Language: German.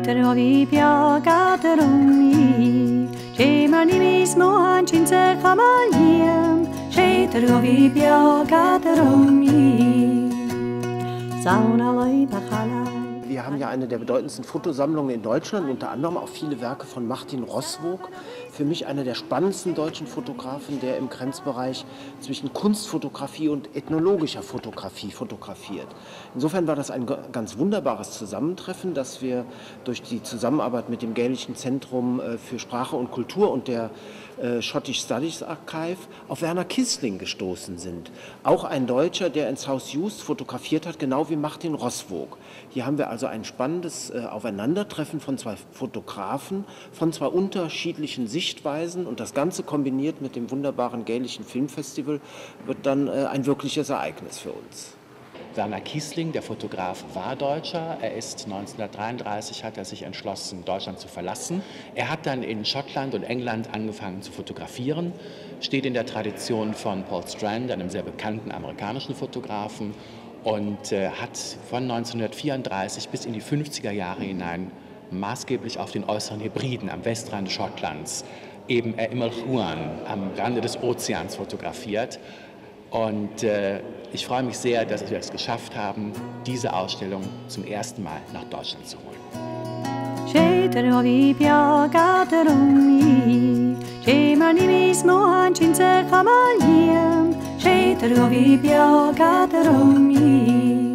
trovi piaga rommi, c'è mani mismo ancinze camaliem, c'è trovi piaga rommi, sauna lei bachalai. Wir haben ja eine der bedeutendsten Fotosammlungen in Deutschland, unter anderem auch viele Werke von Martin Roßvoog. Für mich einer der spannendsten deutschen Fotografen, der im Grenzbereich zwischen Kunstfotografie und ethnologischer Fotografie fotografiert. Insofern war das ein ganz wunderbares Zusammentreffen, dass wir durch die Zusammenarbeit mit dem Gälischen Zentrum für Sprache und Kultur und der Scottish Studies Archive auf Werner Kissling gestoßen sind. Auch ein Deutscher, der ins Haus Just fotografiert hat, genau wie Martin Roßvoog. Hier haben wir also ein spannendes Aufeinandertreffen von zwei Fotografen, von zwei unterschiedlichen Sichtweisen, und das Ganze kombiniert mit dem wunderbaren Gälischen Filmfestival wird dann ein wirkliches Ereignis für uns. Werner Kissling, der Fotograf, war Deutscher. 1933 hat er sich entschlossen, Deutschland zu verlassen. Er hat dann in Schottland und England angefangen zu fotografieren, steht in der Tradition von Paul Strand, einem sehr bekannten amerikanischen Fotografen, und hat von 1934 bis in die 50er Jahre hinein maßgeblich auf den äußeren Hebriden am Westrand Schottlands, eben Imelchuan, am Rande des Ozeans fotografiert. Und ich freue mich sehr, dass wir es geschafft haben, diese Ausstellung zum ersten Mal nach Deutschland zu holen. C'è trovi piaga rommi, c'è mani mismo ancinze camaliem, c'è trovi piaga rommi.